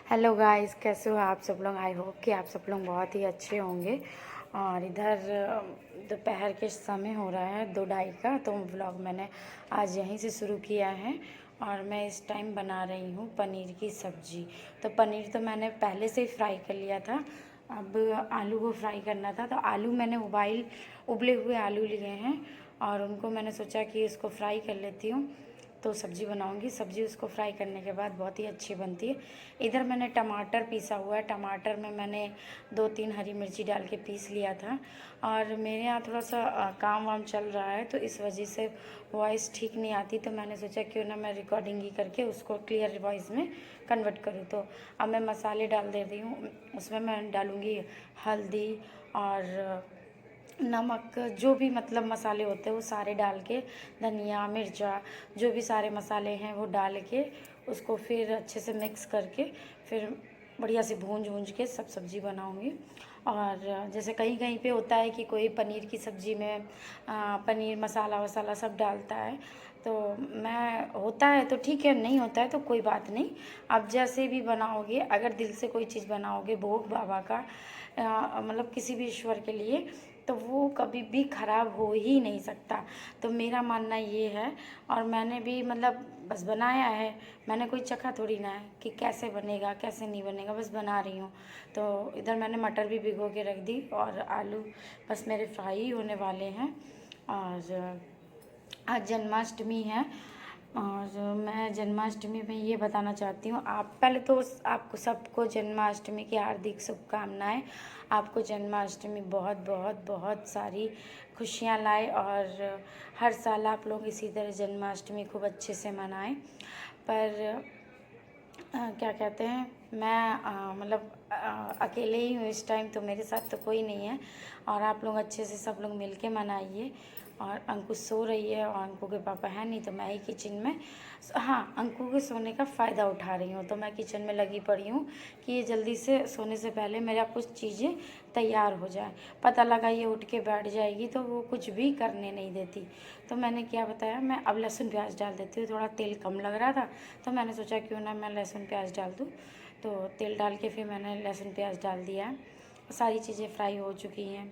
Hello guys, कैसे हो आप सब लोग। आई होप कि आप सब लोग बहुत ही अच्छे होंगे। और इधर दोपहर के समय हो रहा है 2:30 का। तो व्लॉग मैंने आज यहीं से शुरू किया है और मैं इस टाइम बना रही हूँ पनीर की सब्ज़ी। तो पनीर तो मैंने पहले से ही फ्राई कर लिया था, अब आलू को फ्राई करना था। तो आलू मैंने उबले हुए आलू लिए हैं और उनको मैंने सोचा कि इसको फ्राई कर लेती हूँ तो सब्ज़ी बनाऊंगी। सब्ज़ी उसको फ्राई करने के बाद बहुत ही अच्छी बनती है। इधर मैंने टमाटर पीसा हुआ है। टमाटर में मैंने 2-3 हरी मिर्ची डाल के पीस लिया था। और मेरे यहाँ थोड़ा सा काम वाम चल रहा है तो इस वजह से वॉइस ठीक नहीं आती। तो मैंने सोचा क्यों ना मैं रिकॉर्डिंग ही करके उसको क्लियर वॉइस में कन्वर्ट करूँ। तो अब मैं मसाले डाल दे रही हूँ। उसमें मैं डालूँगी हल्दी और नमक, जो भी मतलब मसाले होते हैं वो सारे डाल के, धनिया मिर्चा जो भी सारे मसाले हैं वो डाल के उसको फिर अच्छे से मिक्स करके फिर बढ़िया से भूंज के सब सब्ज़ी बनाऊंगी। और जैसे कहीं कहीं पे होता है कि कोई पनीर की सब्ज़ी में पनीर मसाला वसाला सब डालता है। तो मैं होता है तो ठीक है, नहीं होता है तो कोई बात नहीं। आप जैसे भी बनाओगे, अगर दिल से कोई चीज़ बनाओगे भोग बाबा का मतलब किसी भी ईश्वर के लिए, तो वो कभी भी ख़राब हो ही नहीं सकता। तो मेरा मानना ये है। और मैंने भी मतलब बस बनाया है, मैंने कोई चखा थोड़ी ना है कि कैसे बनेगा कैसे नहीं बनेगा, बस बना रही हूँ। तो इधर मैंने मटर भी भिगो के रख दी और आलू बस मेरे फ्राई ही होने वाले हैं। और आज जन्माष्टमी है और मैं जन्माष्टमी में ये बताना चाहती हूँ, आप पहले तो आपको सबको जन्माष्टमी की हार्दिक शुभकामनाएं। आपको जन्माष्टमी बहुत बहुत बहुत सारी खुशियाँ लाए और हर साल आप लोग इसी तरह जन्माष्टमी खूब अच्छे से मनाएं। पर क्या कहते हैं, मैं मतलब अकेले ही हूँ इस टाइम, तो मेरे साथ तो कोई नहीं है। और आप लोग अच्छे से सब लोग मिल के मनाइए। और अंकु सो रही है और अंकु के पापा है नहीं, तो मैं ही किचन में, हाँ, अंकु के सोने का फ़ायदा उठा रही हूँ। तो मैं किचन में लगी पड़ी हूँ कि ये जल्दी से सोने से पहले मेरा कुछ चीज़ें तैयार हो जाए। पता लगा ये उठ के बैठ जाएगी तो वो कुछ भी करने नहीं देती। तो मैंने क्या बताया, मैं अब लहसुन प्याज डाल देती हूँ। थोड़ा तेल कम लग रहा था तो मैंने सोचा क्यों ना मैं लहसुन प्याज डाल दूँ। तो तेल डाल के फिर मैंने लहसुन प्याज डाल दिया है। सारी चीज़ें फ्राई हो चुकी हैं।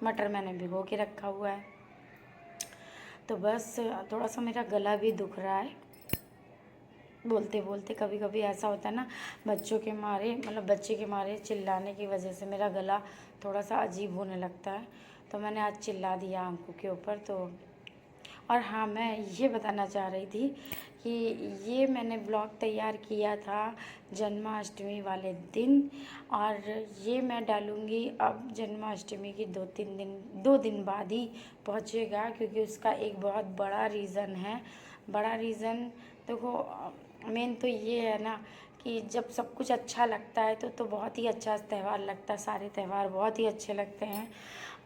मटर मैंने भिगो के रखा हुआ है। तो बस थोड़ा सा मेरा गला भी दुख रहा है बोलते बोलते। कभी कभी ऐसा होता है ना, बच्चों के मारे मतलब बच्चे के मारे चिल्लाने की वजह से मेरा गला थोड़ा सा अजीब होने लगता है। तो मैंने आज चिल्ला दिया अंकु के ऊपर। तो और हाँ, मैं ये बताना चाह रही थी कि ये मैंने ब्लॉग तैयार किया था जन्माष्टमी वाले दिन और ये मैं डालूँगी अब जन्माष्टमी की 2 दिन बाद ही पहुँचेगा, क्योंकि उसका एक बहुत बड़ा रीज़न है। बड़ा रीज़न देखो, मेन तो ये है ना कि जब सब कुछ अच्छा लगता है तो बहुत ही अच्छा त्यौहार लगता है। सारे त्यौहार बहुत ही अच्छे लगते हैं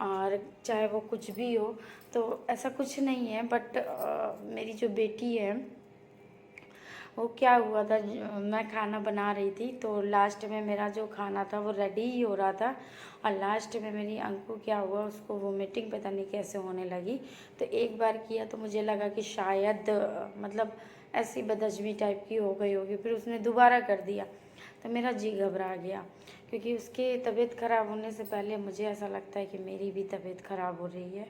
और चाहे वो कुछ भी हो। तो ऐसा कुछ नहीं है, बट मेरी जो बेटी है वो क्या हुआ था, मैं खाना बना रही थी तो लास्ट में मेरा जो खाना था वो रेडी ही हो रहा था और लास्ट में मेरी अंकु क्या हुआ, उसको वोमिटिंग पता नहीं कैसे होने लगी। तो एक बार किया तो मुझे लगा कि शायद मतलब ऐसी बदहज़मी टाइप की हो गई होगी, फिर उसने दोबारा कर दिया तो मेरा जी घबरा गया। क्योंकि उसके तबीयत ख़राब होने से पहले मुझे ऐसा लगता है कि मेरी भी तबीयत ख़राब हो रही है,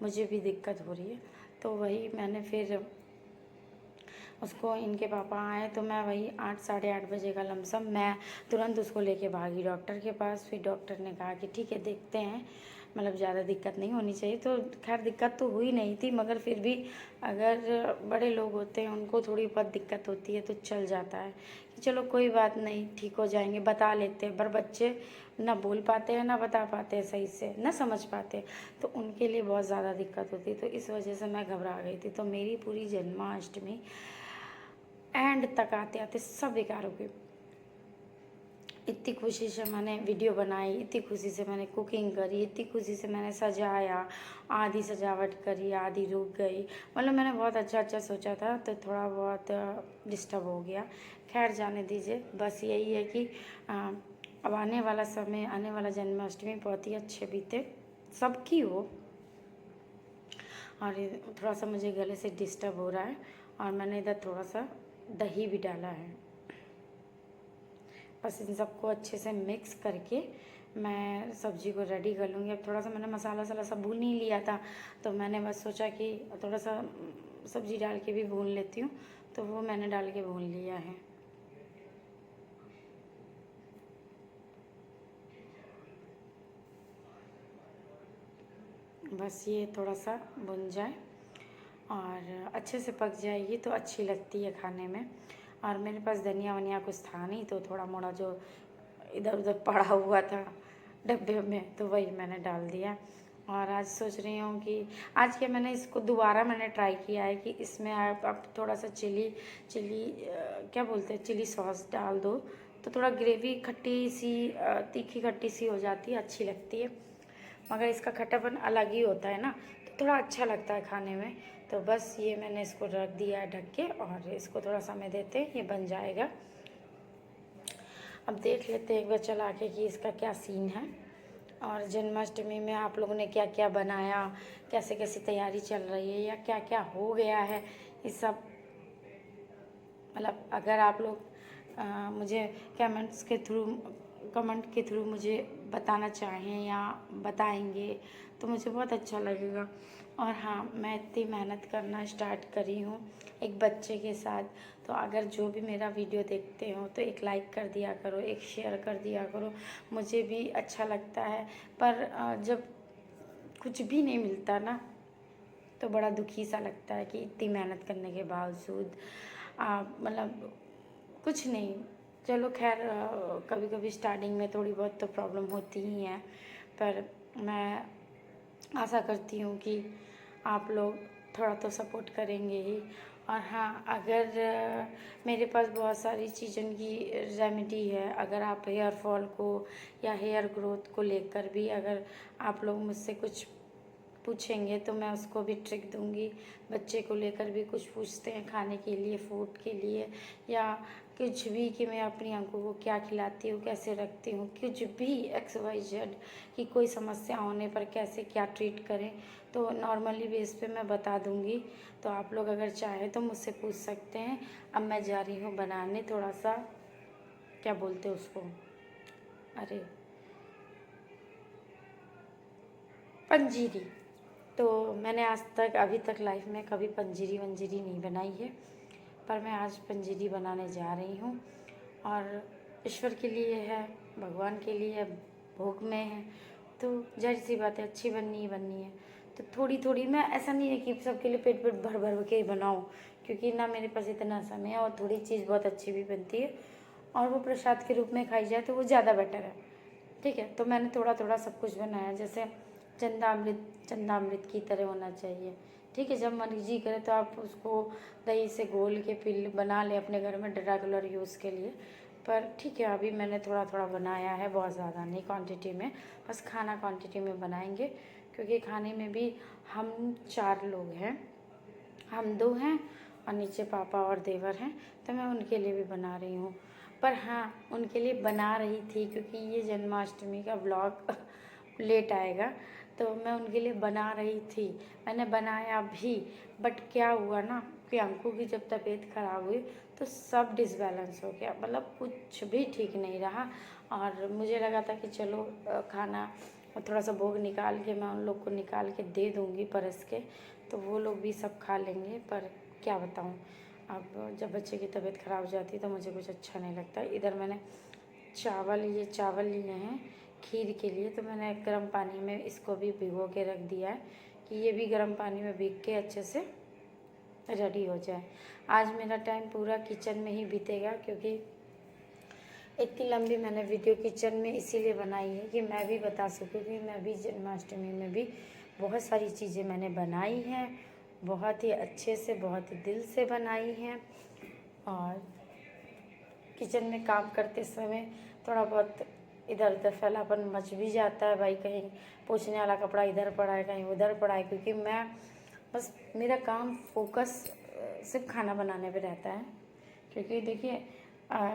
मुझे भी दिक्कत हो रही है। तो वही मैंने फिर उसको, इनके पापा आए तो मैं वही 8 साढ़े 8 बजे का लमसम मैं तुरंत उसको लेके भागी डॉक्टर के पास। फिर डॉक्टर ने कहा कि ठीक है देखते हैं, मतलब ज़्यादा दिक्कत नहीं होनी चाहिए। तो खैर दिक्कत तो हुई नहीं थी, मगर फिर भी अगर बड़े लोग होते हैं उनको थोड़ी बहुत दिक्कत होती है तो चल जाता है कि चलो कोई बात नहीं, ठीक हो जाएंगे, बता लेते हैं। पर बच्चे ना बोल पाते हैं, ना बता पाते हैं सही से, ना समझ पाते, तो उनके लिए बहुत ज़्यादा दिक्कत होती है। तो इस वजह से मैं घबरा गई थी। तो मेरी पूरी जन्माष्टमी एंड तक आते आते सब बेकार हो गई। इतनी खुशी से मैंने वीडियो बनाई, इतनी खुशी से मैंने कुकिंग करी, इतनी खुशी से मैंने सजाया, आधी सजावट करी आधी रुक गई। मतलब मैंने बहुत अच्छा अच्छा सोचा था तो थोड़ा बहुत डिस्टर्ब हो गया। खैर जाने दीजिए, बस यही है कि अब आने वाला समय, आने वाला जन्माष्टमी बहुत ही अच्छे बीते, सबकी हो। और थोड़ा सा मुझे गले से डिस्टर्ब हो रहा है और मैंने इधर थोड़ा सा दही भी डाला है। बस इन सबको अच्छे से मिक्स करके मैं सब्ज़ी को रेडी कर लूँगी। अब थोड़ा सा मैंने मसाला वसाला सब भून ही लिया था, तो मैंने बस सोचा कि थोड़ा सा सब्ज़ी डाल के भी भून लेती हूँ, तो वो मैंने डाल के भून लिया है। बस ये थोड़ा सा भुन जाए और अच्छे से पक जाएगी तो अच्छी लगती है खाने में। और मेरे पास धनिया वनिया कुछ था नहीं, तो थोड़ा मोड़ा जो इधर उधर पड़ा हुआ था डब्बे में, तो वही मैंने डाल दिया। और आज सोच रही हूँ कि आज क्या, मैंने इसको दोबारा मैंने ट्राई किया है कि इसमें आप थोड़ा सा चिली क्या बोलते हैं, चिली सॉस डाल दो, तो थोड़ा ग्रेवी खट्टी सी तीखी खट्टी सी हो जाती है, अच्छी लगती है। मगर इसका खट्टापन अलग ही होता है ना, तो थोड़ा अच्छा लगता है खाने में। तो बस ये मैंने इसको रख दिया है ढक के, और इसको थोड़ा समय देते हैं, ये बन जाएगा। अब देख लेते हैं एक बार चला के कि इसका क्या सीन है। और जन्माष्टमी में आप लोगों ने क्या क्या बनाया, कैसे कैसी तैयारी चल रही है, या क्या क्या हो गया है, ये सब मतलब अगर आप लोग मुझे कमेंट के थ्रू मुझे बताना चाहें या बताएंगे तो मुझे बहुत अच्छा लगेगा। और हाँ, मैं इतनी मेहनत करना स्टार्ट करी हूँ एक बच्चे के साथ, तो अगर जो भी मेरा वीडियो देखते हो तो एक लाइक कर दिया करो, एक शेयर कर दिया करो, मुझे भी अच्छा लगता है। पर जब कुछ भी नहीं मिलता ना, तो बड़ा दुखी सा लगता है कि इतनी मेहनत करने के बावजूद मतलब कुछ नहीं। चलो खैर, कभी कभी स्टार्टिंग में थोड़ी बहुत तो प्रॉब्लम होती ही है, पर मैं आशा करती हूँ कि आप लोग थोड़ा तो सपोर्ट करेंगे ही। और हाँ, अगर मेरे पास बहुत सारी चीज़ों की रेमेडी है, अगर आप हेयर फॉल को या हेयर ग्रोथ को लेकर भी अगर आप लोग मुझसे कुछ पूछेंगे तो मैं उसको भी ट्रिक दूंगी। बच्चे को लेकर भी कुछ पूछते हैं खाने के लिए, फूड के लिए, या कुछ भी कि मैं अपनी आंखों को क्या खिलाती हूँ, कैसे रखती हूँ, कुछ भी XYZ कि कोई समस्या होने पर कैसे क्या ट्रीट करें, तो नॉर्मली बेस पे मैं बता दूंगी। तो आप लोग अगर चाहें तो मुझसे पूछ सकते हैं। अब मैं जा रही हूँ बनाने थोड़ा सा, क्या बोलते हैं उसको, अरे पंजीरी। तो मैंने आज तक अभी तक लाइफ में कभी पंजीरी वंजीरी नहीं बनाई है, पर मैं आज पंजीरी बनाने जा रही हूँ। और ईश्वर के लिए है, भगवान के लिए है, भोग में है, तो जाहिर सी बात है अच्छी बननी ही बननी है। तो थोड़ी थोड़ी, मैं ऐसा नहीं है कि सबके लिए पेट पेट भर भर के ही बनाऊँ, क्योंकि ना मेरे पास इतना समय है, और थोड़ी चीज़ बहुत अच्छी भी बनती है और वो प्रसाद के रूप में खाई जाए तो वो ज़्यादा बेटर है। ठीक है, तो मैंने थोड़ा थोड़ा सब कुछ बनाया, जैसे चंदामृत की तरह होना चाहिए। ठीक है, जब मर्जी करे तो आप उसको दही से घोल के फिर बना लें अपने घर में रेगुलर यूज़ के लिए। पर ठीक है, अभी मैंने थोड़ा थोड़ा बनाया है, बहुत ज़्यादा नहीं क्वांटिटी में, बस खाना क्वांटिटी में बनाएंगे, क्योंकि खाने में भी हम 4 लोग हैं, हम 2 हैं और नीचे पापा और देवर हैं, तो मैं उनके लिए भी बना रही हूँ। पर हाँ, उनके लिए बना रही थी क्योंकि ये जन्माष्टमी का व्लॉग लेट आएगा, तो मैं उनके लिए बना रही थी, मैंने बनाया भी। बट क्या हुआ ना कि अंकु की जब तबीयत ख़राब हुई तो सब डिसबैलेंस हो गया, मतलब कुछ भी ठीक नहीं रहा। और मुझे लगा था कि चलो खाना थोड़ा सा भोग निकाल के मैं उन लोग को निकाल के दे दूँगी परस के, तो वो लोग भी सब खा लेंगे। पर क्या बताऊँ, अब जब बच्चे की तबीयत ख़राब हो जाती है तो मुझे कुछ अच्छा नहीं लगता। इधर मैंने ये चावल लिए हैं खीर के लिए, तो मैंने गर्म पानी में इसको भी भिगो के रख दिया है कि ये भी गर्म पानी में भीग के अच्छे से रेडी हो जाए। आज मेरा टाइम पूरा किचन में ही बीतेगा, क्योंकि इतनी लंबी मैंने वीडियो किचन में इसीलिए बनाई है कि मैं भी बता सकूँ कि मैं भी जन्माष्टमी में भी बहुत सारी चीज़ें मैंने बनाई हैं, बहुत ही अच्छे से, बहुत ही दिल से बनाई हैं। और किचन में काम करते समय थोड़ा बहुत इधर उधर फैलापन मच भी जाता है, भाई कहीं पोंछने वाला कपड़ा इधर पड़ा है, कहीं उधर पड़ा है, क्योंकि मैं बस मेरा काम फोकस सिर्फ खाना बनाने पे रहता है। क्योंकि देखिए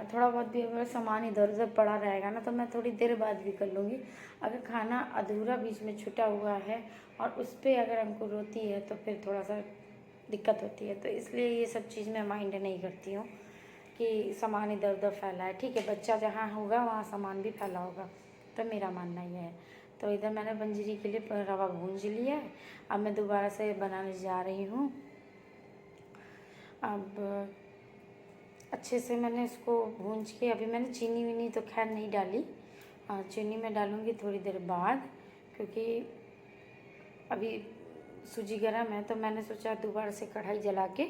थोड़ा बहुत भी अगर सामान इधर उधर पड़ा रहेगा ना तो मैं थोड़ी देर बाद भी कर लूँगी। अगर खाना अधूरा बीच में छुटा हुआ है और उस पर अगर अंकुर रोती है तो फिर थोड़ा सा दिक्कत होती है, तो इसलिए ये सब चीज़ मैं माइंड नहीं करती हूँ। कि सामान इधर उधर फैला है। ठीक है, बच्चा जहाँ होगा वहाँ सामान भी फैला होगा, तो मेरा मानना ये है। तो इधर मैंने पंजीरी के लिए रवा भूंज लिया है। अब मैं दोबारा से बनाने जा रही हूँ। अब अच्छे से मैंने इसको भूंज के, अभी मैंने चीनी वीनी तो खैर नहीं डाली, चीनी मैं डालूँगी थोड़ी देर बाद, क्योंकि अभी सूजी गर्म है। तो मैंने सोचा दोबारा से कढ़ाई जला के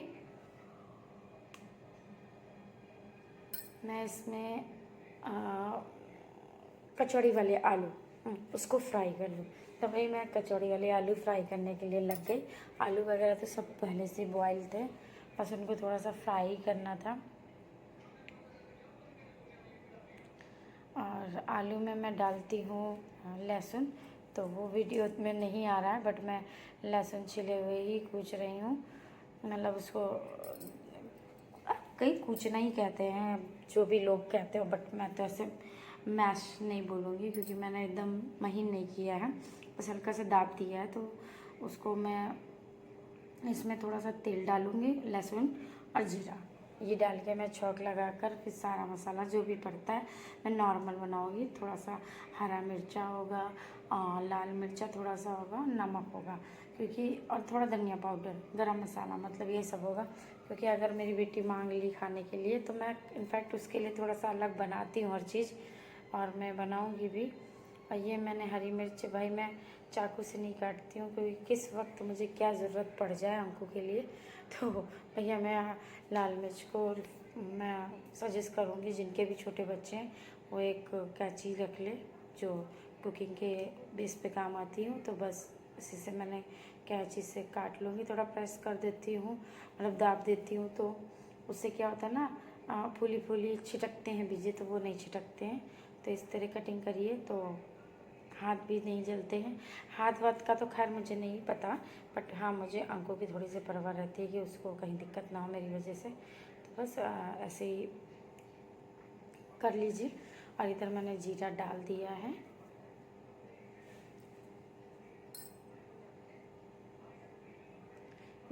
मैं इसमें कचौड़ी वाले आलू उसको फ्राई कर लूँ। तो भाई मैं कचौड़ी वाले आलू फ्राई करने के लिए लग गई। आलू वगैरह तो सब पहले से बॉयल थे, बस उनको थोड़ा सा फ्राई करना था। और आलू में मैं डालती हूँ लहसुन, तो वो वीडियो में नहीं आ रहा है, बट मैं लहसुन छिले हुए ही कूच रही हूँ। मतलब उसको कई कूचना ही कहते हैं, जो भी लोग कहते हो, बट मैं तो ऐसे मैश नहीं बोलूँगी, क्योंकि मैंने एकदम महीन नहीं किया है, बस हल्का सा दाब दिया है। तो उसको मैं इसमें थोड़ा सा तेल डालूँगी, लहसुन और जीरा, ये डाल के मैं छौंक लगा कर फिर सारा मसाला जो भी पड़ता है मैं नॉर्मल बनाऊँगी। थोड़ा सा हरा मिर्चा होगा, लाल मिर्चा थोड़ा सा होगा, नमक होगा, क्योंकि और थोड़ा धनिया पाउडर, गरम मसाला, मतलब ये सब होगा। क्योंकि अगर मेरी बेटी मांग ली खाने के लिए, तो मैं इनफैक्ट उसके लिए थोड़ा सा अलग बनाती हूँ हर चीज़, और मैं बनाऊँगी भी। और ये मैंने हरी मिर्च भाई मैं चाकू से नहीं काटती हूँ, क्योंकि किस वक्त मुझे क्या ज़रूरत पड़ जाए अंकों के लिए। तो भैया मैं लाल मिर्च को मैं सजेस्ट करूँगी, जिनके भी छोटे बच्चे हैं वो एक कैंची रख ले, जो कुकिंग के बेस पे काम आती हूँ। तो बस इसी से मैंने कैंची से काट लूँगी, थोड़ा प्रेस कर देती हूँ, मतलब दाब देती हूँ, तो उससे क्या होता है ना, फूली फूली छिटकते हैं बीजे, तो वो नहीं छिटकते हैं। तो इस तरह कटिंग करिए तो हाथ भी नहीं जलते हैं। हाथ वाथ का तो खैर मुझे नहीं पता, बट हाँ मुझे अंकों की थोड़ी सी परवाह रहती है कि उसको कहीं दिक्कत ना हो मेरी वजह से। तो बस ऐसे ही कर लीजिए। और इधर मैंने जीरा डाल दिया है।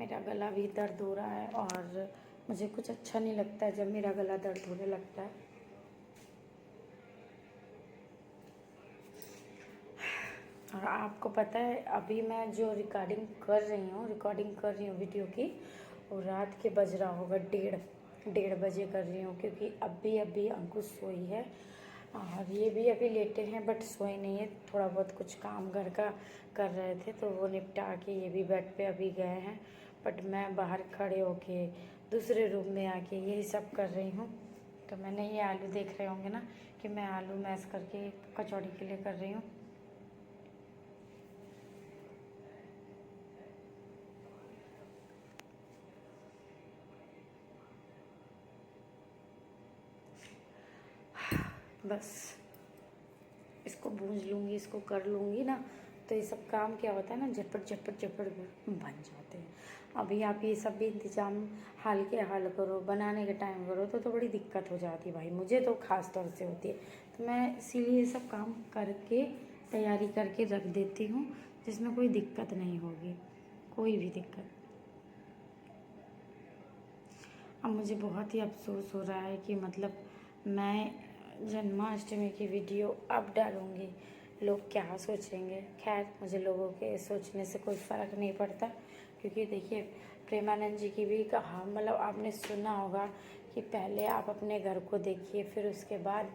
मेरा गला भी दर्द हो रहा है, और मुझे कुछ अच्छा नहीं लगता है जब मेरा गला दर्द होने लगता है। और आपको पता है अभी मैं जो रिकॉर्डिंग कर रही हूँ वीडियो की, वो रात के बज रहा होगा 1:30 बजे कर रही हूँ, क्योंकि अभी अंकुश सोई है और ये भी अभी लेटे हैं, बट सोए नहीं है। थोड़ा बहुत कुछ काम घर का कर रहे थे, तो वो निपटा के ये भी बेड पे अभी गए हैं, बट मैं बाहर खड़े होके दूसरे रूम में आके यही सब कर रही हूँ। तो मैंने ये आलू देख रहे होंगे ना कि मैं आलू मैश करके कचौड़ी के लिए कर रही हूँ। बस इसको भूंज लूँगी, इसको कर लूँगी ना, तो ये सब काम क्या होता है ना, झटपट बन जाते हैं। अभी आप ये सब भी इंतज़ाम हाल के हाल करो, बनाने के टाइम करो, तो बड़ी दिक्कत हो जाती है भाई, मुझे तो ख़ास तौर से होती है। तो मैं इसीलिए ये सब काम करके तैयारी करके रख देती हूँ, जिसमें कोई दिक्कत नहीं होगी, कोई भी दिक्कत। अब मुझे बहुत ही अफसोस हो रहा है कि मतलब मैं जन्माष्टमी की वीडियो अब डालूँगी, लोग क्या सोचेंगे। खैर मुझे लोगों के सोचने से कोई फ़र्क नहीं पड़ता, क्योंकि देखिए प्रेमानंद जी की भी कहा, मतलब आपने सुना होगा कि पहले आप अपने घर को देखिए, फिर उसके बाद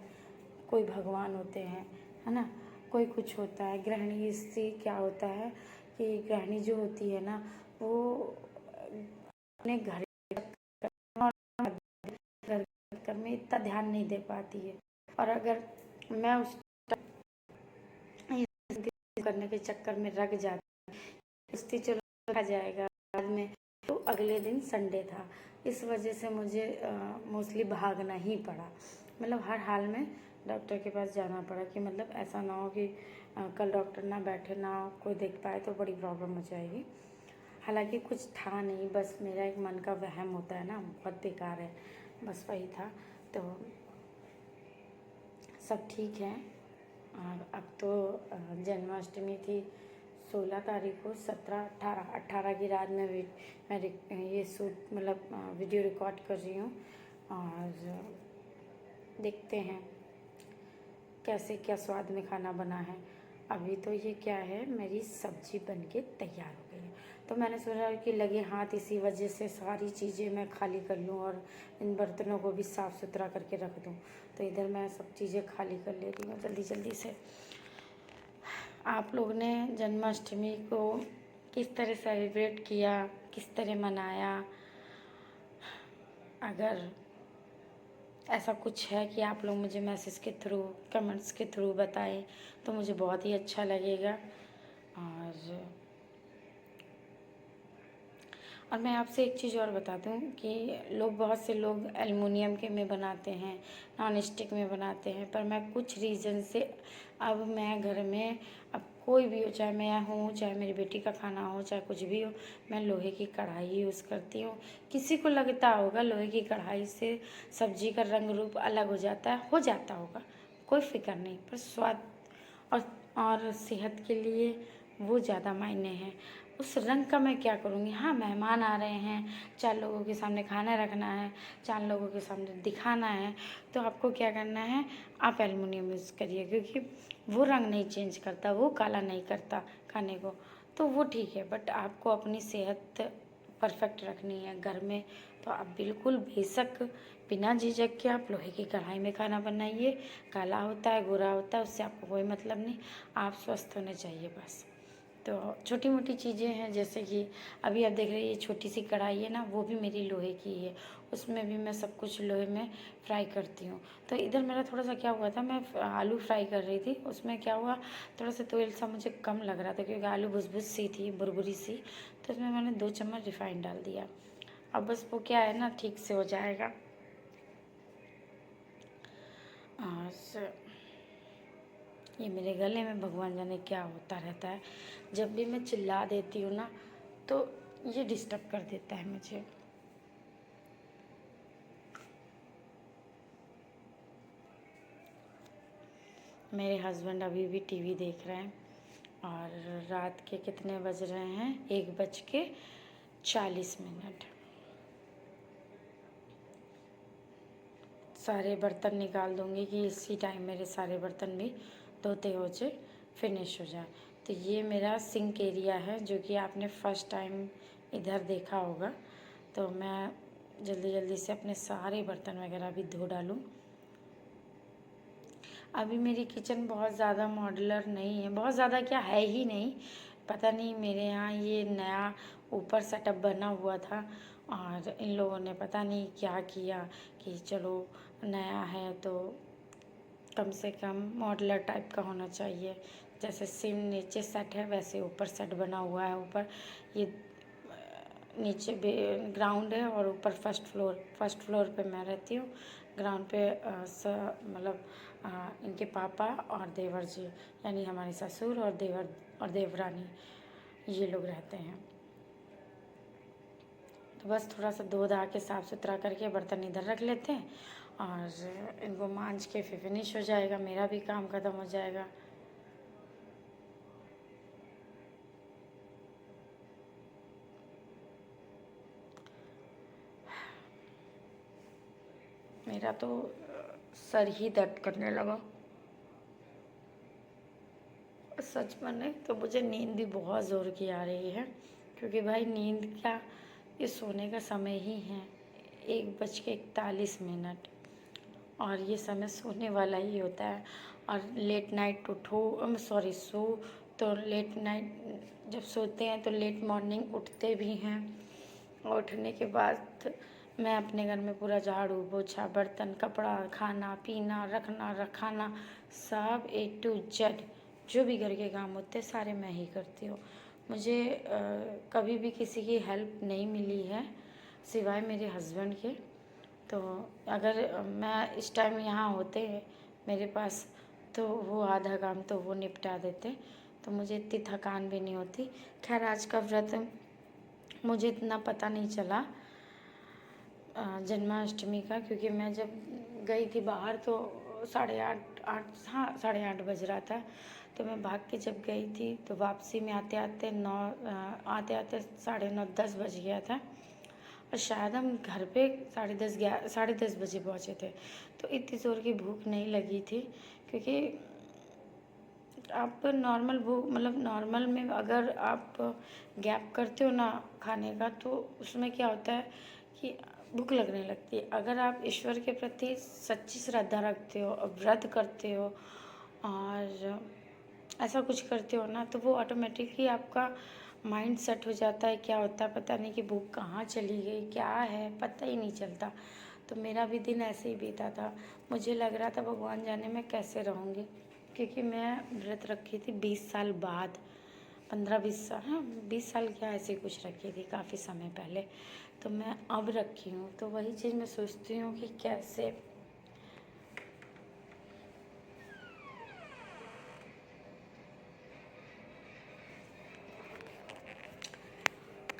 कोई भगवान होते हैं, है ना, कोई कुछ होता है। गृहिणी से क्या होता है कि गृहिणी जो होती है ना, वो अपने घर घर में इतना ध्यान नहीं दे पाती है। और अगर मैं उस करने के चक्कर में रख जाती, उसकी चलो रखा जाएगा बाद में, तो अगले दिन संडे था, इस वजह से मुझे मोस्टली भागना ही पड़ा। मतलब हर हाल में डॉक्टर के पास जाना पड़ा, कि मतलब ऐसा ना हो कि कल डॉक्टर ना बैठे, ना कोई देख पाए, तो बड़ी प्रॉब्लम हो जाएगी। हालांकि कुछ था नहीं, बस मेरा एक मन का वहम होता है ना, बहुत बेकार है, बस वही था। तो सब ठीक है। और अब तो जन्माष्टमी थी 16 तारीख को, 17, 18 की रात में मैं ये शूट मतलब वीडियो रिकॉर्ड कर रही हूँ। और देखते हैं कैसे क्या स्वाद में खाना बना है। अभी तो ये क्या है, मेरी सब्जी बन के तैयार हो गई है। तो मैंने सोचा कि लगे हाथ इसी वजह से सारी चीज़ें मैं खाली कर लूँ और इन बर्तनों को भी साफ़ सुथरा करके रख दूँ। तो इधर मैं सब चीज़ें खाली कर ले रही हूँ जल्दी जल्दी से। आप लोग ने जन्माष्टमी को किस तरह सेलिब्रेट किया, किस तरह मनाया? अगर ऐसा कुछ है कि आप लोग मुझे मैसेज के थ्रू, कमेंट्स के थ्रू बताएं तो मुझे बहुत ही अच्छा लगेगा। और मैं आपसे एक चीज़ और बता दूं कि बहुत से लोग एल्युमिनियम के में बनाते हैं, नॉन स्टिक में बनाते हैं, पर मैं कुछ रीज़न से अब मैं घर में, अब कोई भी हो, चाहे मैं हूँ, चाहे मेरी बेटी का खाना हो, चाहे कुछ भी हो, मैं लोहे की कढ़ाई यूज़ करती हूँ। किसी को लगता होगा लोहे की कढ़ाई से सब्जी का रंग रूप अलग हो जाता होगा, कोई फिक्र नहीं, पर स्वाद और सेहत के लिए वो ज़्यादा मायने हैं। उस रंग का मैं क्या करूँगी? हाँ, मेहमान आ रहे हैं, 4 लोगों के सामने खाना रखना है, 4 लोगों के सामने दिखाना है, तो आपको क्या करना है, आप एल्युमिनियम यूज़ करिए, क्योंकि वो रंग नहीं चेंज करता, वो काला नहीं करता खाने को, तो वो ठीक है। बट आपको अपनी सेहत परफेक्ट रखनी है घर में, तो आप बिल्कुल बेशक बिना झिझक के आप लोहे की कढ़ाई में खाना बनाइए। काला होता है, गोरा होता है, उससे आपको कोई मतलब नहीं, आप स्वस्थ होने चाहिए बस। तो छोटी मोटी चीज़ें हैं, जैसे कि अभी आप देख रहे हैं ये छोटी सी कढ़ाई है ना, वो भी मेरी लोहे की है, उसमें भी मैं सब कुछ लोहे में फ्राई करती हूँ। तो इधर मेरा थोड़ा सा क्या हुआ था, मैं आलू फ्राई कर रही थी, उसमें क्या हुआ, थोड़ा सा तेल सा मुझे कम लग रहा था, क्योंकि आलू भुस सी थी, बुरबुरी सी, तो उसमें मैंने 2 चम्मच रिफाइंड डाल दिया। अब बस वो क्या है ना, ठीक से हो जाएगा। और ये मेरे गले में भगवान जाने क्या होता रहता है, जब भी मैं चिल्ला देती हूँ ना तो ये डिस्टर्ब कर देता है मुझे। मेरे हस्बैंड अभी भी टीवी देख रहे हैं, और रात के कितने बज रहे हैं, 1:40। सारे बर्तन निकाल दूँगी कि इसी टाइम मेरे सारे बर्तन भी धोते हो जाए, फिनिश हो जाए। तो ये मेरा सिंक एरिया है, जो कि आपने फर्स्ट टाइम इधर देखा होगा। तो मैं जल्दी जल्दी से अपने सारे बर्तन वगैरह भी धो डालूँ। अभी मेरी किचन बहुत ज़्यादा मॉड्यूलर नहीं है, बहुत ज़्यादा क्या है ही नहीं, पता नहीं मेरे यहाँ ये नया ऊपर सेटअप बना हुआ था, और इन लोगों ने पता नहीं क्या किया कि चलो नया है तो कम से कम मॉड्यूलर टाइप का होना चाहिए। जैसे सेम नीचे सेट है वैसे ऊपर सेट बना हुआ है। ऊपर ये नीचे ग्राउंड है और ऊपर फर्स्ट फ्लोर पे मैं रहती हूँ। ग्राउंड पे मतलब इनके पापा और देवर जी, यानी हमारे ससुर और देवर और देवरानी, ये लोग रहते हैं। तो बस थोड़ा सा धो धा के साफ़ सुथरा करके बर्तन इधर रख लेते हैं, और इनको मांज के फिर फिनिश हो जाएगा, मेरा भी काम ख़त्म हो जाएगा। मेरा तो सर ही दर्द करने लगा। सच माने तो मुझे नींद भी बहुत ज़ोर की आ रही है, क्योंकि भाई नींद क्या, ये सोने का समय ही है, 1:41, और ये समय सोने वाला ही होता है। और लेट नाइट सो तो लेट नाइट जब सोते हैं तो लेट मॉर्निंग उठते भी हैं, और उठने के बाद मैं अपने घर में पूरा झाड़ू पोछा, बर्तन, कपड़ा, खाना पीना, रखना रखाना, सब A to Z जो भी घर के काम होते हैं सारे मैं ही करती हूँ। मुझे कभी भी किसी की हेल्प नहीं मिली है सिवाय मेरे हस्बैंड के। तो अगर मैं इस टाइम यहाँ होते मेरे पास, तो वो आधा काम तो वो निपटा देते, तो मुझे इतनी थकान भी नहीं होती। खैर आज का व्रत मुझे इतना पता नहीं चला जन्माष्टमी का, क्योंकि मैं जब गई थी बाहर तो 8:30 बज रहा था। तो मैं भाग के जब गई थी तो वापसी में आते आते 9 आते आते 9:30 10 बज गया था। और शायद हम घर पे 10:30 बजे पहुँचे थे। तो इतनी ज़ोर की भूख नहीं लगी थी, क्योंकि आप नॉर्मल भूख मतलब नॉर्मल में अगर आप गैप करते हो ना खाने का, तो उसमें क्या होता है कि भूख लगने लगती है। अगर आप ईश्वर के प्रति सच्ची श्रद्धा रखते हो और व्रत करते हो और ऐसा कुछ करते हो ना, तो वो ऑटोमेटिकली आपका माइंड सेट हो जाता है। क्या होता है पता नहीं कि भूख कहाँ चली गई, क्या है पता ही नहीं चलता। तो मेरा भी दिन ऐसे ही बीता था। मुझे लग रहा था भगवान जाने मैं कैसे रहूँगी, क्योंकि मैं व्रत रखी थी 20 साल बाद, 15-20 साल, हाँ 20 साल क्या ऐसे कुछ रखी थी काफ़ी समय पहले। तो मैं अब रखी हूँ, तो वही चीज़ मैं सोचती हूँ कि कैसे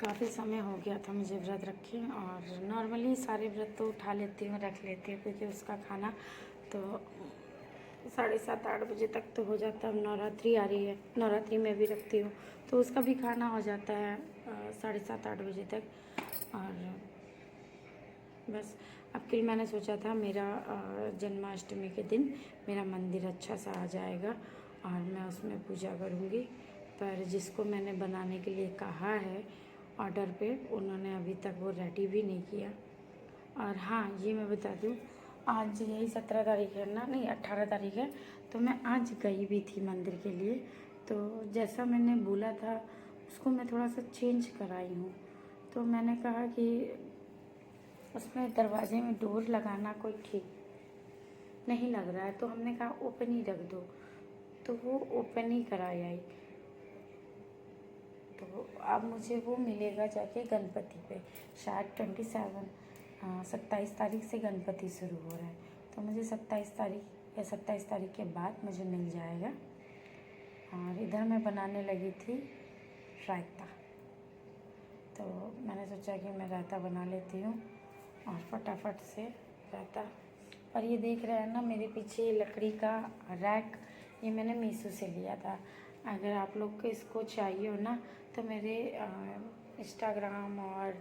काफ़ी समय हो गया था मुझे व्रत रखे। और नॉर्मली सारे व्रत तो उठा लेती हूँ, रख लेती हूँ, क्योंकि उसका खाना तो 7:30-8 बजे तक तो हो जाता है। अब नवरात्रि आ रही है, नवरात्रि में भी रखती हूँ, तो उसका भी खाना हो जाता है 7:30-8 बजे तक। और बस अब कल मैंने सोचा था मेरा जन्माष्टमी के दिन मेरा मंदिर अच्छा सा आ जाएगा और मैं उसमें पूजा करूँगी। पर जिसको मैंने बनाने के लिए कहा है ऑर्डर पे, उन्होंने अभी तक वो रेडी भी नहीं किया। और हाँ, ये मैं बता दूँ, आज यही 17 तारीख है ना, नहीं 18 तारीख है, तो मैं आज गई भी थी मंदिर के लिए। तो जैसा मैंने बोला था उसको मैं थोड़ा सा चेंज कराई हूँ। तो मैंने कहा कि उसमें दरवाजे में डोर लगाना कोई ठीक नहीं लग रहा है, तो हमने कहा ओपन ही रख दो, तो वो ओपन ही कराई आई। तो अब मुझे वो मिलेगा जाके गणपति पे, शायद 27 तारीख से गणपति शुरू हो रहा है, तो मुझे 27 तारीख या 27 तारीख के बाद मुझे मिल जाएगा। और इधर मैं बनाने लगी थी रायता, तो मैंने सोचा कि मैं रायता बना लेती हूँ और फटाफट से रायता। और ये देख रहे हैं ना मेरे पीछे लकड़ी का रैक, ये मैंने मीशो से लिया था। अगर आप लोग को इसको चाहिए हो ना, तो मेरे इंस्टाग्राम और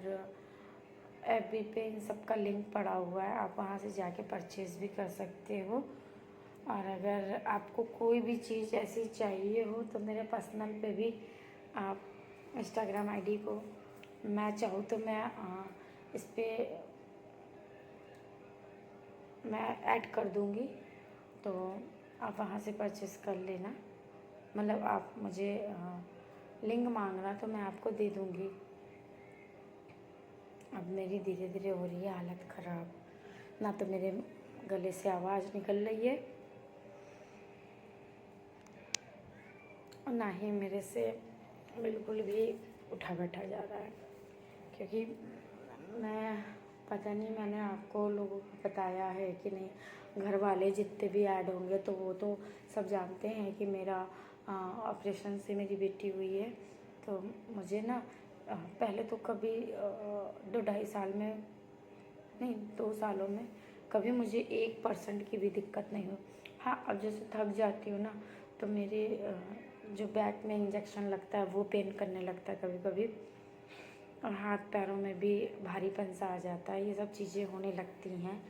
एफबी पे इन सब का लिंक पड़ा हुआ है, आप वहाँ से जाके परचेज़ भी कर सकते हो। और अगर आपको कोई भी चीज़ ऐसी चाहिए हो तो मेरे पर्सनल पे भी आप इंस्टाग्राम आईडी को मैं चाहूँ तो इस पर मैं ऐड कर दूँगी, तो आप वहाँ से परचेज़ कर लेना। मतलब आप मुझे लिंक मांगना तो मैं आपको दे दूँगी। अब मेरी धीरे धीरे हो रही है हालत ख़राब, ना तो मेरे गले से आवाज़ निकल रही है और ना ही मेरे से बिल्कुल भी उठा बैठा जा रहा है। क्योंकि मैं पता नहीं मैंने आपको लोगों को बताया है कि नहीं, घर वाले जितने भी ऐड होंगे तो वो तो सब जानते हैं कि मेरा ऑपरेशन से मेरी बेटी हुई है। तो मुझे ना पहले तो कभी 2-2.5 साल में, नहीं 2 सालों में कभी मुझे 1% की भी दिक्कत नहीं हुई। हाँ, अब जैसे थक जाती हूँ ना, तो मेरे जो बैक में इंजेक्शन लगता है वो पेन करने लगता है कभी कभी, और हाथ पैरों में भी भारीपन सा आ जाता है। ये सब चीज़ें होने लगती हैं।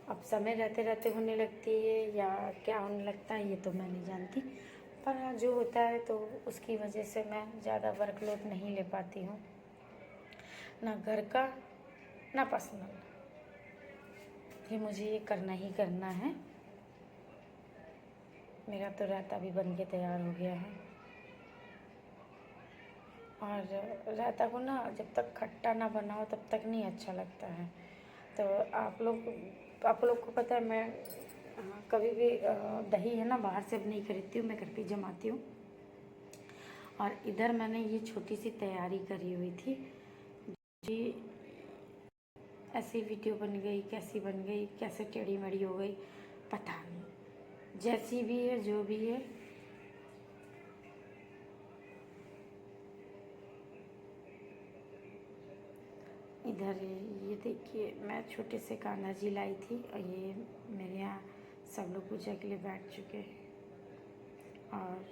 अब समय रहते रहते होने लगती है या क्या होने लगता है ये तो मैं नहीं जानती, पर हाँ जो होता है तो उसकी वजह से मैं ज़्यादा वर्कलोड नहीं ले पाती हूँ, ना घर का ना पर्सनल, कि मुझे ये करना ही करना है। मेरा तो रायता भी बन के तैयार हो गया है। और रायता को ना जब तक खट्टा ना बनाओ तब तक नहीं अच्छा लगता है। तो आप लोग को पता है, मैं कभी भी दही है ना बाहर से अब नहीं खरीदती हूँ, मैं घर पे जमाती हूँ। और इधर मैंने ये छोटी सी तैयारी करी हुई थी जी, ऐसी वीडियो बन गई, कैसी बन गई, कैसे टेढ़ी मेढ़ी हो गई पता नहीं, जैसी भी है जो भी है। इधर ये देखिए, मैं छोटे से कान्हा जी लाई थी और ये मेरे यहाँ सब लोग पूजा के लिए बैठ चुके हैं। और